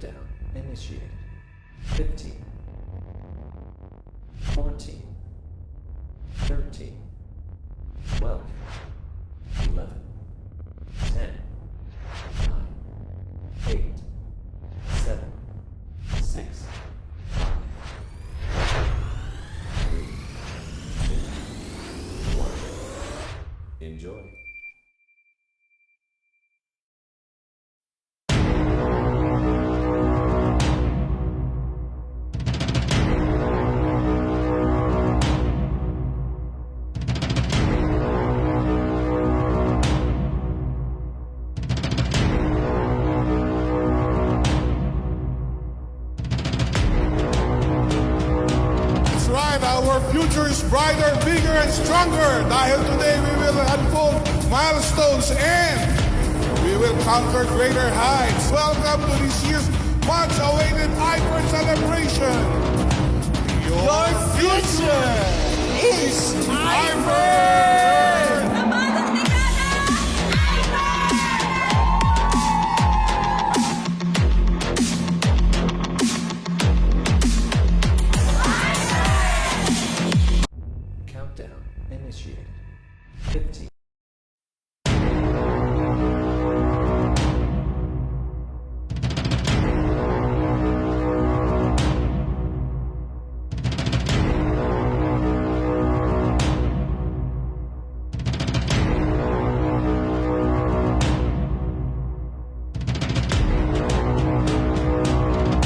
Countdown initiated. 15, 14, 13, 12, 11, 10, 9, 8, 7, 6, 5, 3, 2, 1. Enjoy. Our future is brighter, bigger, and stronger. Dahil today we will unfold milestones and we will conquer greater heights. Welcome to this year's much-awaited I-FERN celebration. Your future is I-FERN! Countdown initiated. 15.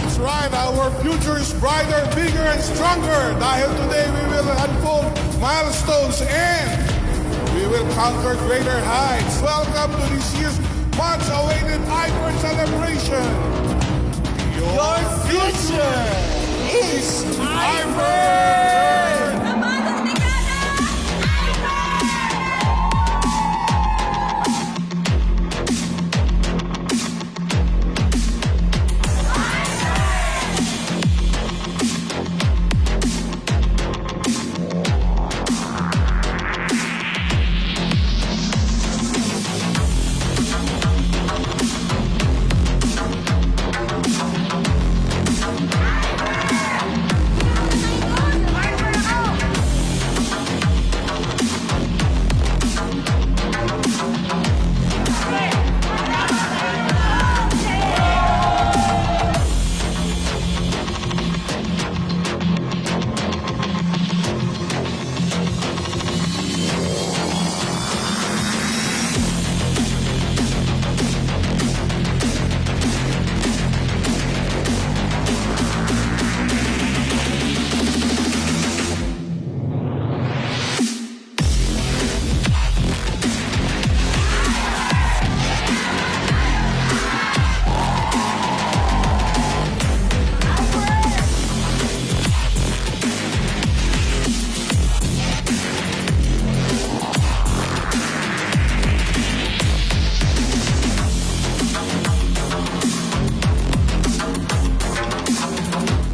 That's right, our future is brighter, bigger, and stronger. Dahil today we will unfold milestones and we will conquer greater heights. Welcome to this year's much-awaited I-FERN celebration. Your future is I-FERN!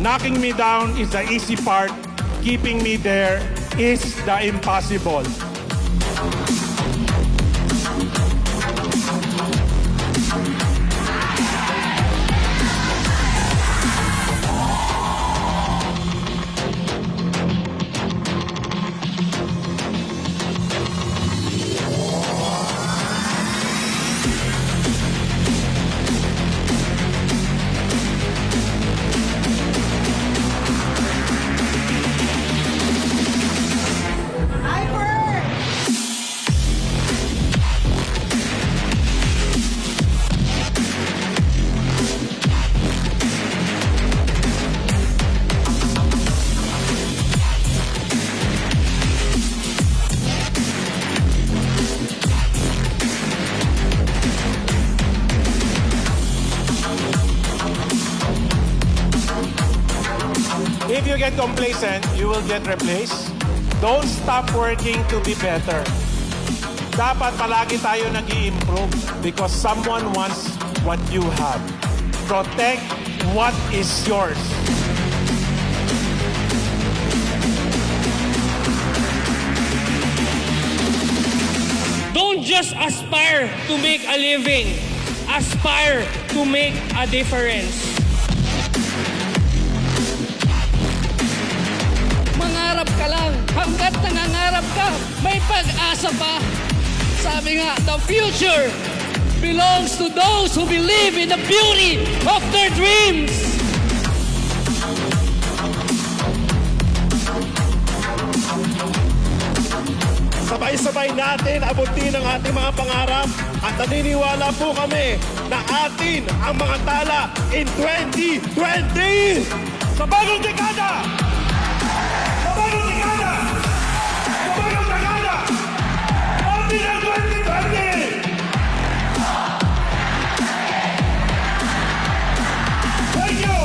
Knocking me down is the easy part. Keeping me there is the impossible. If you get complacent, you will get replaced. Don't stop working to be better. Dapat palagi tayo nag-i-improve because someone wants what you have. Protect what is yours. Don't just aspire to make a living. Aspire to make a difference. may pag-asa pa. Sabi nga, the future belongs to those who believe in the beauty of their dreams. Sabay-sabay natin abutin ang ating mga pangarap at naniniwala po kami na atin ang mga tala in 2020! Sa bagong dekada! Sa bagong dekada! Sa bagong dekada! Atin ang 2020! Thank you!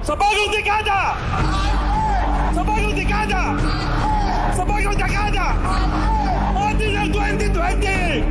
Sa bagong dekada! Sa bagong dekada! Sa bagong dekada! Atin ang 2020!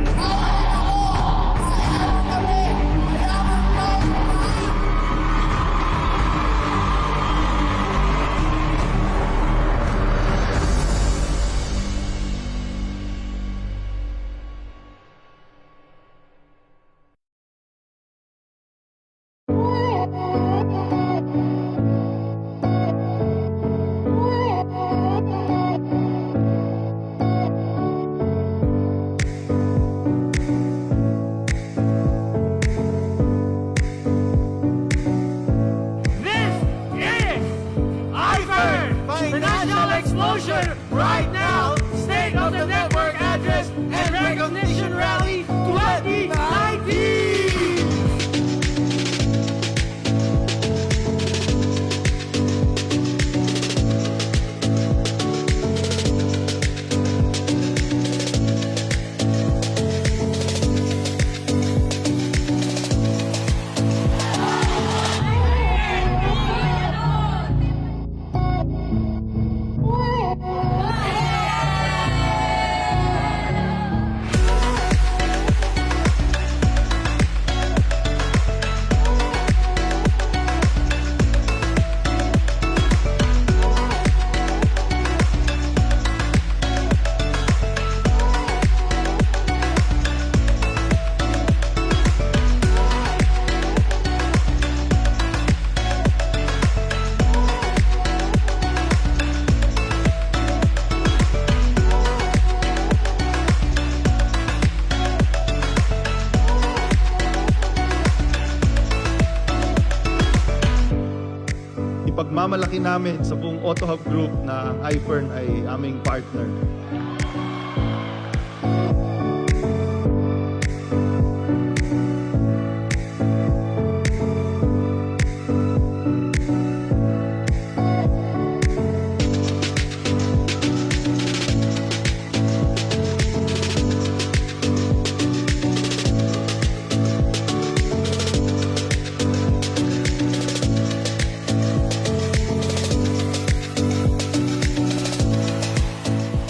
pagmamalaki namin sa buong Auto Hub Group na ang I-FERN ay aming partner.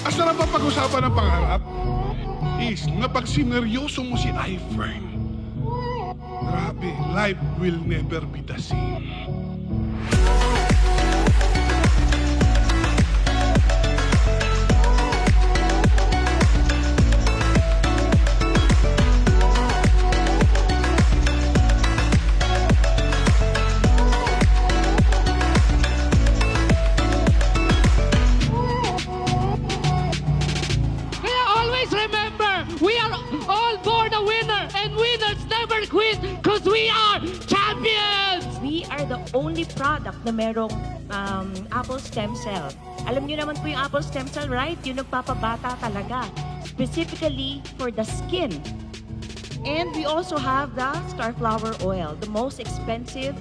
Ang sarap ang pag-usapan ng pangarap is na pag sineryoso mo si I-FERN, grabe, life will never be the same. Kaya always remember, we are all born a winner, and winners never quit because we are champions! We are the only product na merong apple stem cell. Alam niyo naman po yung apple stem cell, right? Yung nagpapabata talaga. Specifically for the skin. And we also have the starflower oil, the most expensive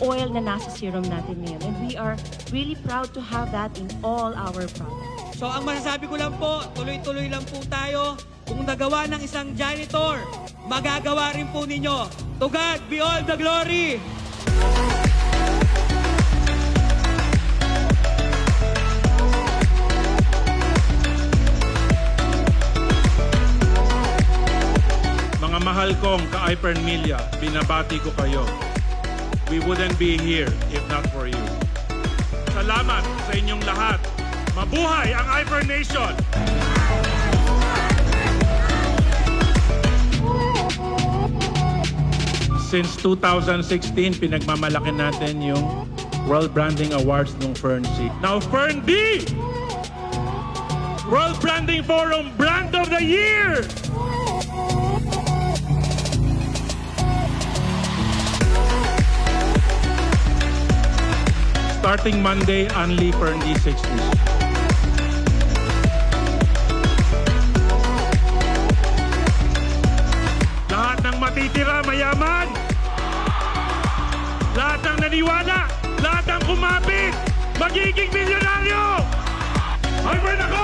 oil na nasa serum natin ngayon. And we are really proud to have that in all our products. So ang masasabi ko lang po, tuloy-tuloy lang po tayo. Kung nagawa ng isang janitor, magagawa rin po ninyo. To God be all the glory! Mga mahal kong ka-IFern Milya, binabati ko kayo. We wouldn't be here if not for you. Salamat sa inyong lahat. Mabuhay ang IFern Nation! Since 2016, pinagmamalaki natin yung World Branding Awards ng Fern C. Now, Fern B! World Branding Forum Brand of the Year! Starting Monday, only Fern D60. Lahat ng matitira mayaman. Lahat ng naniwala. Lahat ng kumapit. Magiging milyonaryo. IFern ako!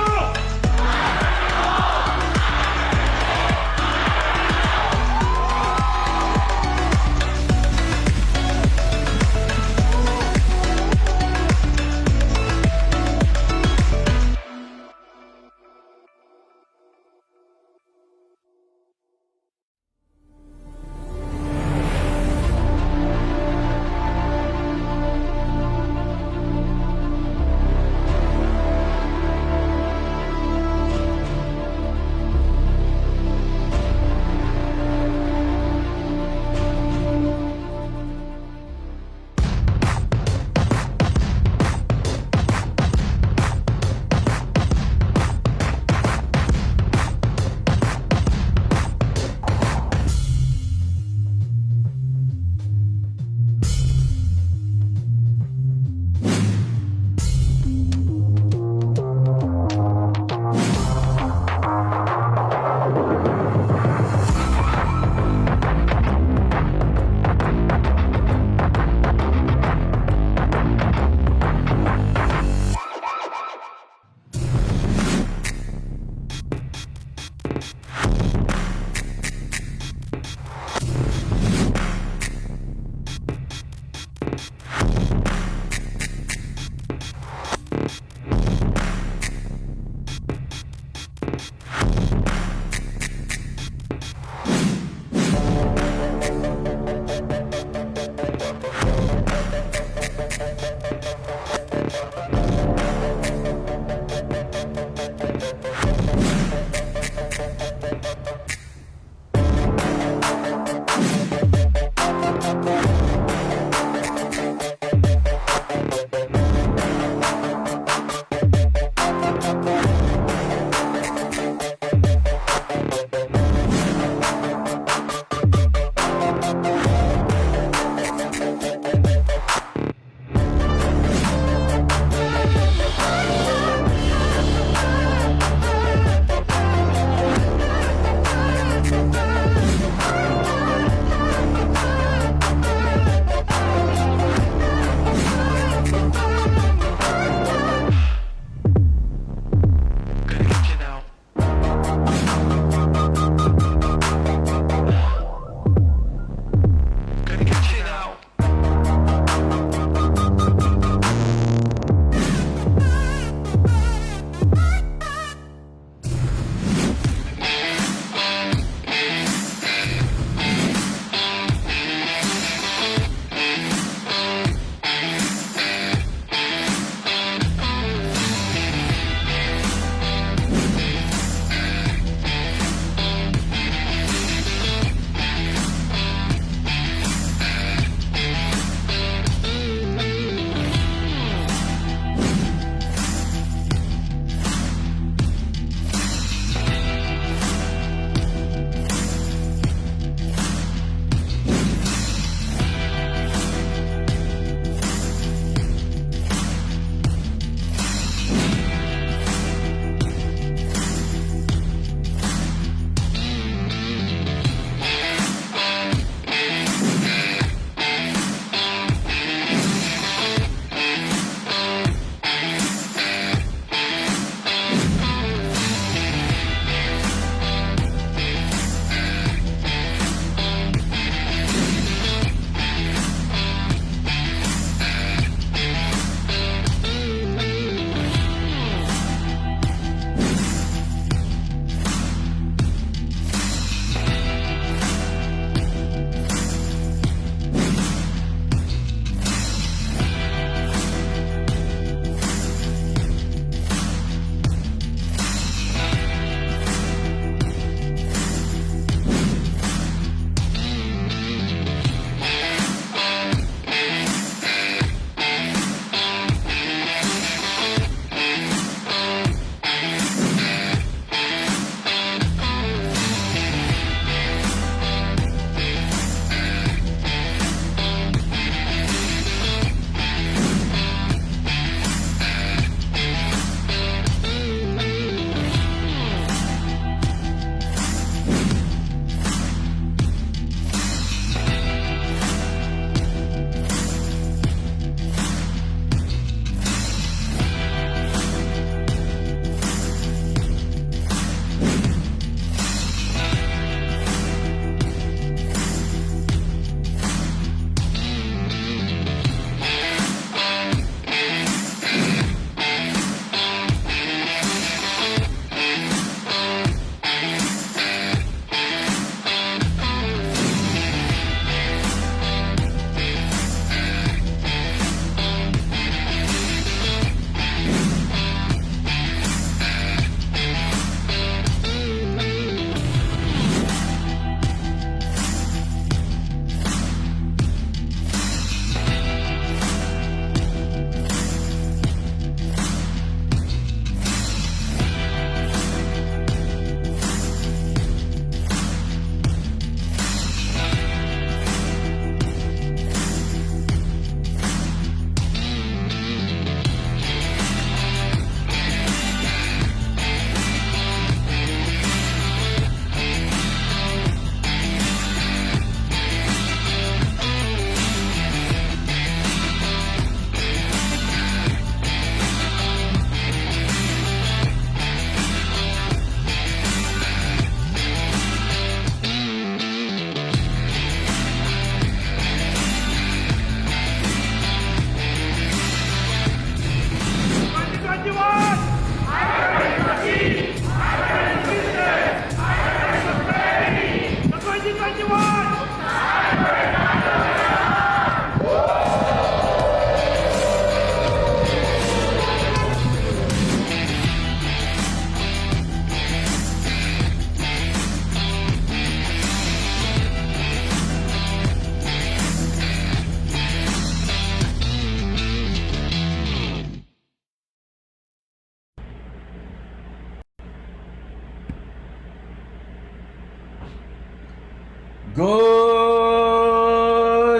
Good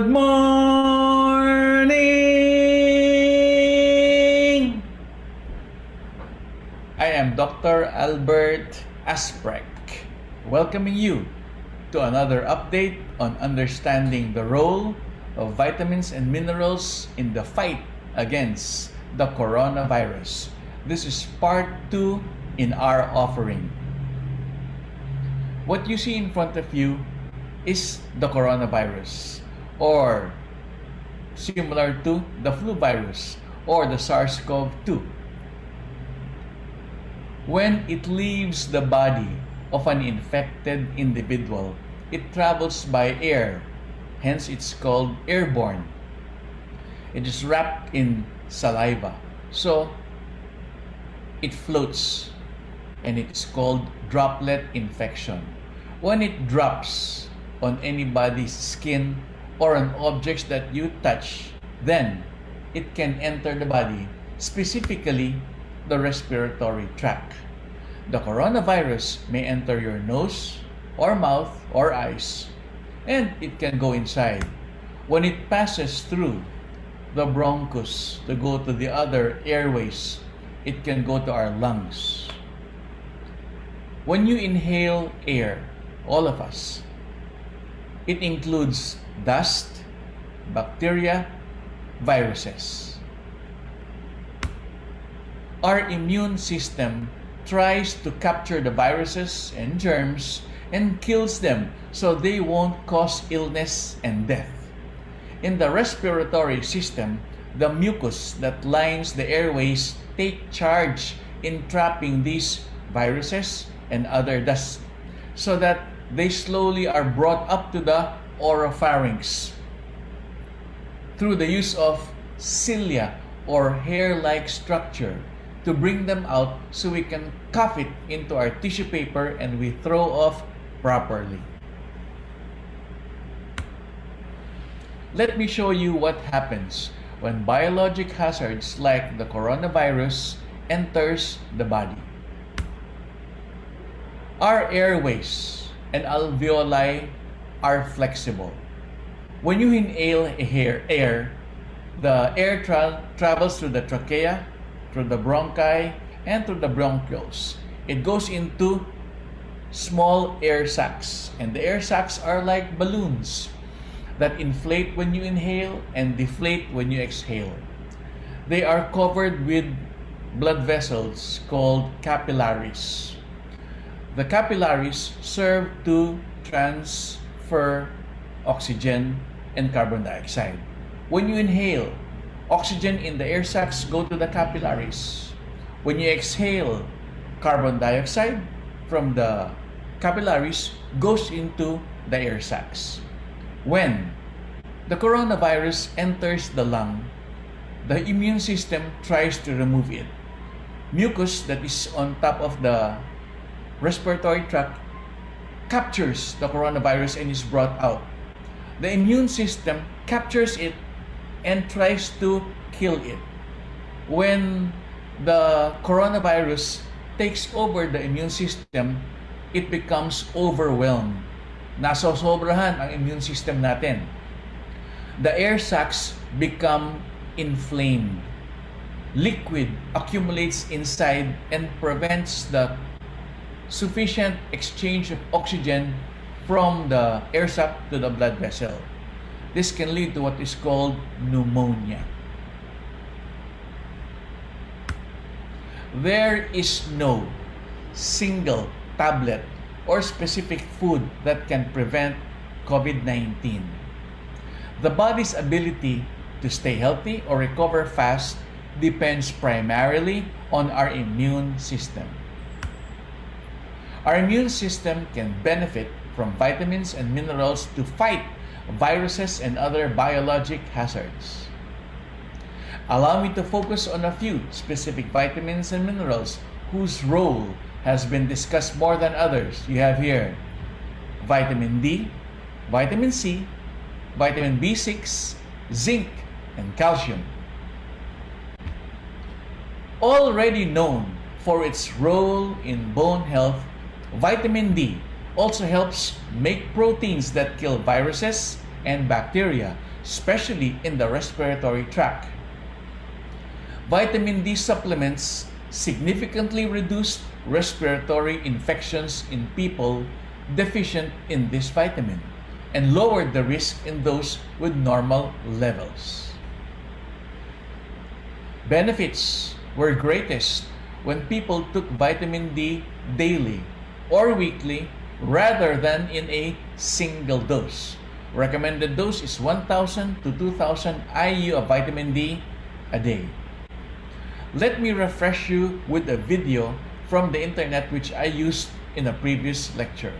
morning! I am Dr. Albert Asprec, welcoming you to another update on understanding the role of vitamins and minerals in the fight against the coronavirus. This is part 2 in our offering. What you see in front of you is the coronavirus, or similar to the flu virus or the SARS-CoV-2. When it leaves the body of an infected individual, it travels by air, hence it's called airborne. It is wrapped in saliva, so it floats, and it's called droplet infection. When it drops on anybody's skin or on objects that you touch, then it can enter the body, specifically the respiratory tract. The coronavirus may enter your nose or mouth or eyes, and it can go inside. When it passes through the bronchus to go to the other airways, it can go to our lungs. When you inhale air, all of us, it includes dust, bacteria, viruses. Our immune system tries to capture the viruses and germs and kills them so they won't cause illness and death. In the respiratory system, the mucus that lines the airways take charge in trapping these viruses and other dust, so that they slowly are brought up to the oropharynx through the use of cilia or hair-like structure to bring them out, so we can cuff it into our tissue paper and we throw off properly. Let me show you what happens when biologic hazards like the coronavirus enters the body. Our airways and alveoli are flexible. When you inhale air, the air travels through the trachea, through the bronchi, and through the bronchioles. It goes into small air sacs, and the air sacs are like balloons that inflate when you inhale and deflate when you exhale. They are covered with blood vessels called capillaries. The capillaries serve to transfer oxygen and carbon dioxide. When you inhale, oxygen in the air sacs go to the capillaries. When you exhale, carbon dioxide from the capillaries goes into the air sacs. When the coronavirus enters the lung, the immune system tries to remove it. Mucus that is on top of the respiratory tract captures the coronavirus and is brought out. The immune system captures it and tries to kill it. When the coronavirus takes over the immune system, it becomes overwhelmed. Nasosobrahan ang immune system natin. The air sacs become inflamed. Liquid accumulates inside and prevents the sufficient exchange of oxygen from the air sac to the blood vessel. This can lead to what is called pneumonia. There is no single tablet or specific food that can prevent COVID-19. The body's ability to stay healthy or recover fast depends primarily on our immune system. Our immune system can benefit from vitamins and minerals to fight viruses and other biologic hazards. Allow me to focus on a few specific vitamins and minerals whose role has been discussed more than others. You have here vitamin D, vitamin C, vitamin B6, zinc, and calcium. Already known for its role in bone health, vitamin D also helps make proteins that kill viruses and bacteria, especially in the respiratory tract. Vitamin D supplements significantly reduce respiratory infections in people deficient in this vitamin and lowered the risk in those with normal levels. Benefits were greatest when people took vitamin D daily or weekly rather than in a single dose. Recommended dose is 1,000 to 2,000 IU of vitamin D a day. Let me refresh you with a video from the internet which I used in a previous lecture.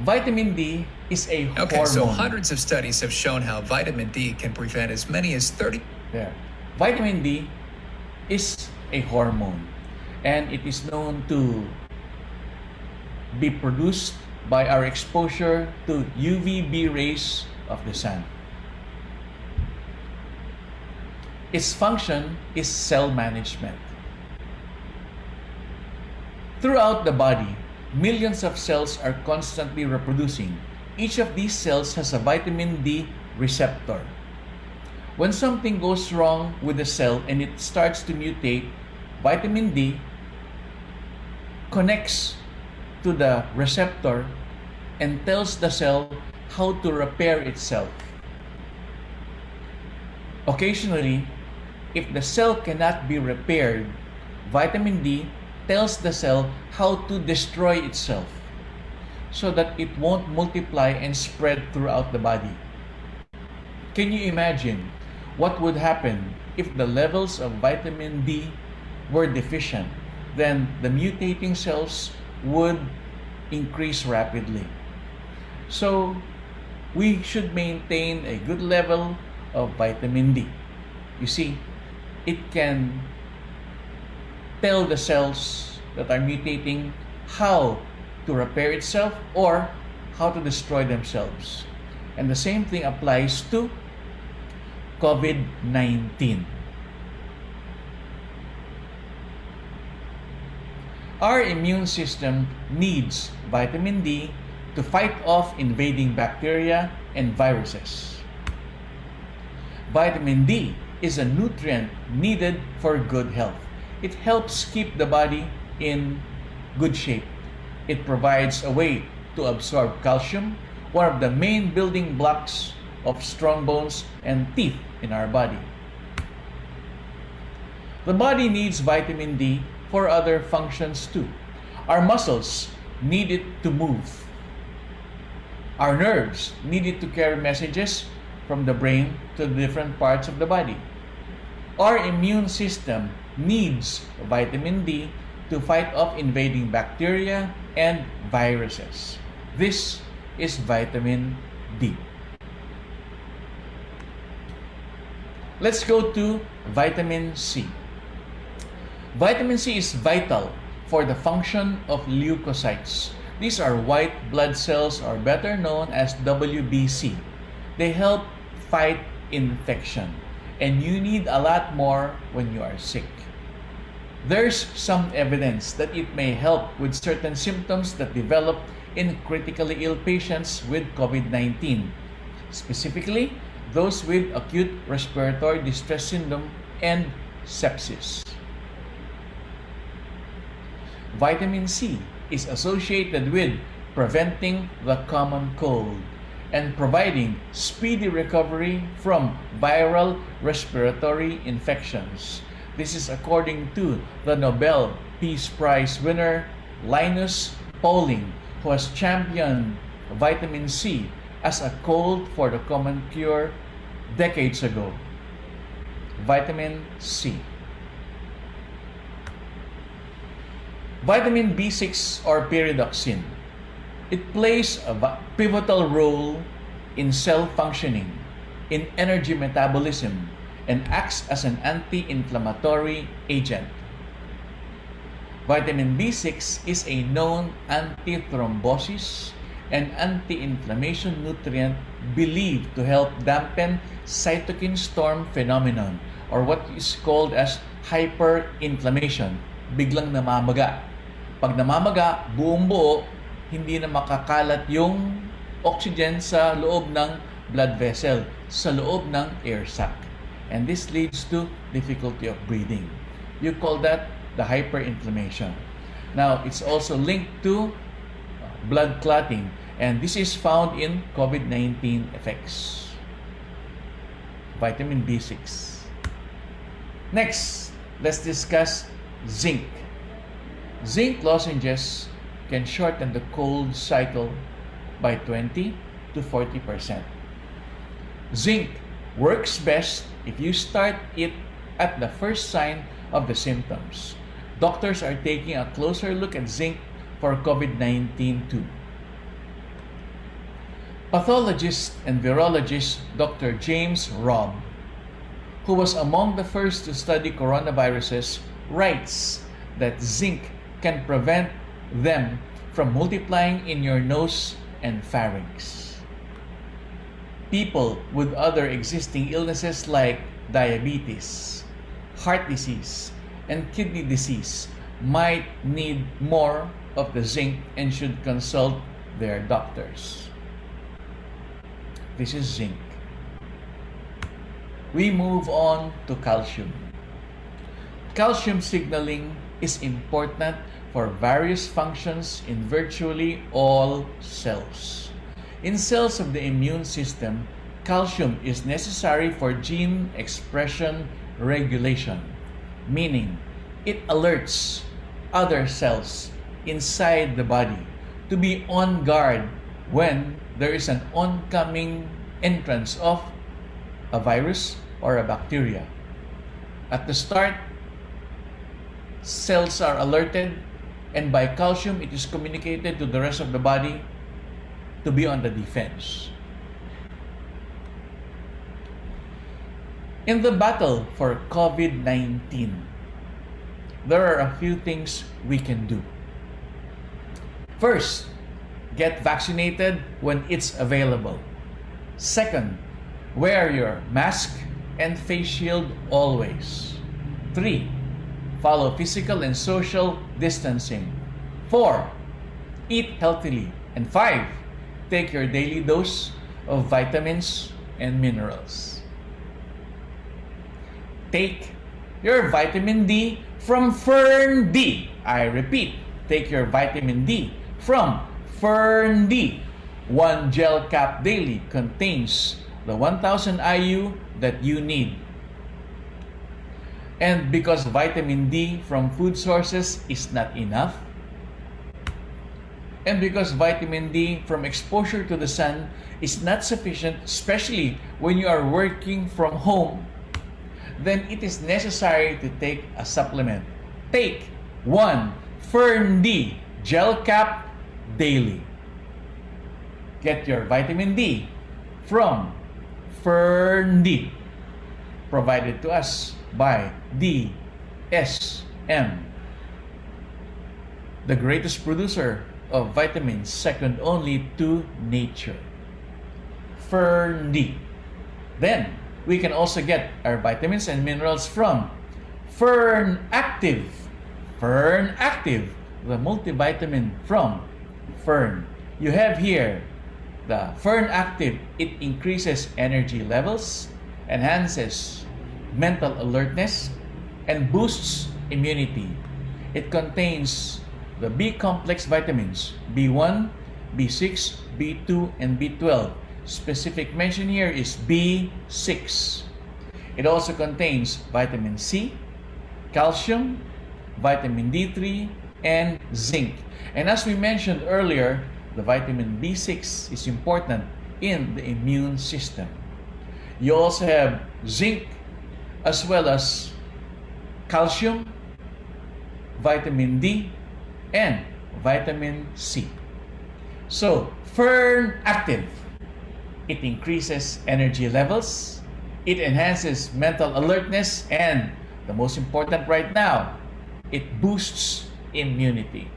Vitamin D is a hormone. Okay, so hundreds of studies have shown how vitamin D can prevent as many as 30... There. Vitamin D is a hormone and it is known to be produced by our exposure to UVB rays of the sun. Its function is cell management. Throughout the body, millions of cells are constantly reproducing. Each of these cells has a vitamin D receptor. When something goes wrong with the cell and it starts to mutate, vitamin D connects to the receptor and tells the cell how to repair itself. Occasionally, if the cell cannot be repaired, vitamin D tells the cell how to destroy itself so that it won't multiply and spread throughout the body. Can you imagine what would happen if the levels of vitamin D were deficient? Then the mutating cells would increase rapidly. So we should maintain a good level of vitamin D. You see, it can tell the cells that are mutating how to repair itself or how to destroy themselves. And the same thing applies to COVID-19. Our immune system needs vitamin D to fight off invading bacteria and viruses. Vitamin D is a nutrient needed for good health. It helps keep the body in good shape. It provides a way to absorb calcium, one of the main building blocks of strong bones and teeth in our body. The body needs vitamin D for other functions too. Our muscles need it to move. Our nerves need it to carry messages from the brain to the different parts of the body. Our immune system needs vitamin D to fight off invading bacteria and viruses. This is vitamin D. Let's go to vitamin C. Vitamin C is vital for the function of leukocytes. These are white blood cells, or better known as WBC. They help fight infection, and you need a lot more when you are sick. There's some evidence that it may help with certain symptoms that develop in critically ill patients with COVID-19, specifically those with acute respiratory distress syndrome and sepsis. Vitamin C is associated with preventing the common cold and providing speedy recovery from viral respiratory infections. This is according to the Nobel Peace Prize winner Linus Pauling, who has championed vitamin C as a cold for the common cure decades ago. Vitamin C. Vitamin B6 or pyridoxine. It plays a pivotal role in cell functioning, in energy metabolism, and acts as an anti-inflammatory agent. Vitamin B6 is a known anti-thrombosis and anti-inflammation nutrient believed to help dampen cytokine storm phenomenon, or what is called as hyperinflammation biglang namamaga. Pag namamaga, buong buo, hindi na makakalat yung oxygen sa loob ng blood vessel, sa loob ng air sac. And this leads to difficulty of breathing. You call that the hyperinflammation. Now, it's also linked to blood clotting, and this is found in COVID-19 effects. Vitamin B6. Next, let's discuss zinc. Zinc lozenges can shorten the cold cycle by 20 to 40%. Zinc works best if you start it at the first sign of the symptoms. Doctors are taking a closer look at zinc for COVID-19 too. Pathologist and virologist Dr. James Robb, who was among the first to study coronaviruses, writes that zinc can prevent them from multiplying in your nose and pharynx. People with other existing illnesses like diabetes, heart disease, and kidney disease might need more of the zinc and should consult their doctors. This is zinc. We move on to calcium. Calcium signaling is important for various functions in virtually all cells. In cells of the immune system, calcium is necessary for gene expression regulation, meaning it alerts other cells inside the body to be on guard when there is an oncoming entrance of a virus or a bacteria. At the start, cells are alerted, and by calcium it is communicated to the rest of the body to be on the defense. In the battle for COVID-19, there are a few things we can do. First, get vaccinated when it's available. Second, wear your mask and face shield always. 3, follow physical and social distancing. 4, eat healthily. And 5, take your daily dose of vitamins and minerals. Take your vitamin D from IFern D. I repeat, take your vitamin D from IFern D. One gel cap daily contains the 1000 IU that you need. And because vitamin D from food sources is not enough, and because vitamin D from exposure to the sun is not sufficient, especially when you are working from home, then it is necessary to take a supplement. Take one IFern D gel cap daily. Get your vitamin D from IFern D, provided to us by DSM, the greatest producer of vitamins, second only to nature. IFern D. Then, we can also get our vitamins and minerals from IFern Active. IFern Active, the multivitamin from IFern. You have here the IFern Active. It increases energy levels, enhances mental alertness, and boosts immunity. It contains the B complex vitamins B1, B6, B2, and B12. Specific mention here is B6. It also contains vitamin C, calcium, vitamin D3, and zinc. And as we mentioned earlier, the vitamin B6 is important in the immune system. You also have zinc as well as calcium, vitamin D, and vitamin C. So, IFern Active. It increases energy levels, it enhances mental alertness, and the most important right now, it boosts immunity.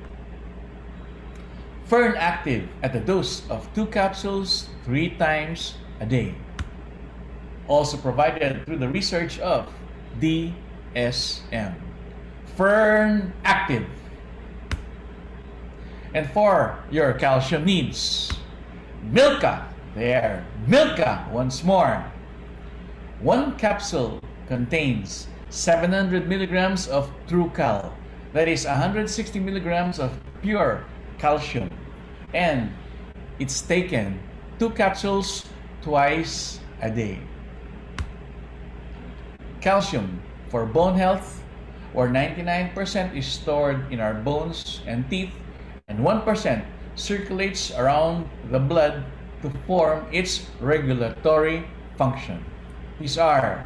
IFern Active at a dose of 2 capsules 3 times a day. Also provided through the research of DSM. IFern Active. And for your calcium needs, Milka. There, Milka once more. One capsule contains 700 milligrams of TrueCal. That is 160 milligrams of pure calcium. And it's taken 2 capsules twice a day. Calcium for bone health, where 99% is stored in our bones and teeth, and 1% circulates around the blood to form its regulatory function. These are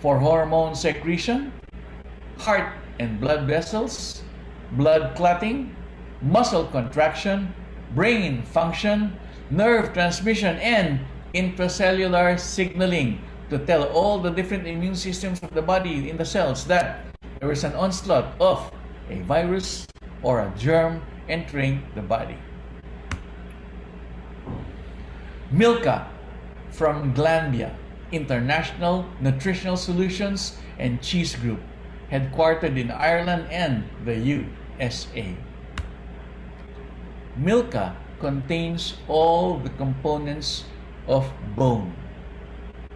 for hormone secretion, heart and blood vessels, blood clotting, muscle contraction, brain function, nerve transmission, and intracellular signaling to tell all the different immune systems of the body in the cells that there is an onslaught of a virus or a germ entering the body. Milka from Glanbia International Nutritional Solutions and Cheese Group, headquartered in Ireland and the USA. Milka contains all the components of bone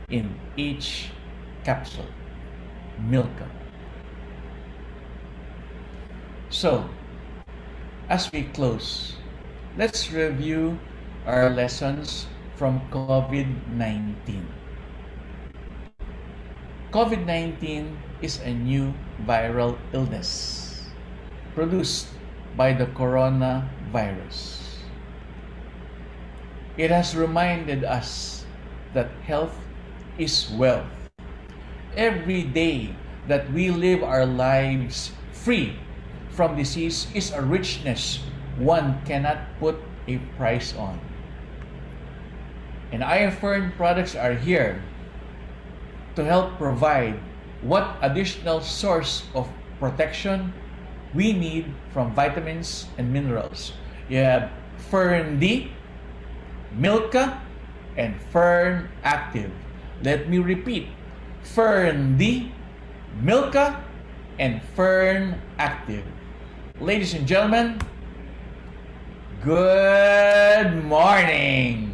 in each capsule. Milka. So, as we close, let's review our lessons from COVID-19. COVID-19 is a new viral illness produced by the coronavirus. It has reminded us that health is wealth. Every day that we live our lives free from disease is a richness one cannot put a price on. And IFern products are here to help provide what additional source of protection we need from vitamins and minerals. You have Fern D, Milka, and Fern Active. Let me repeat. Fern D, Milka, and Fern Active. Ladies and gentlemen, good morning.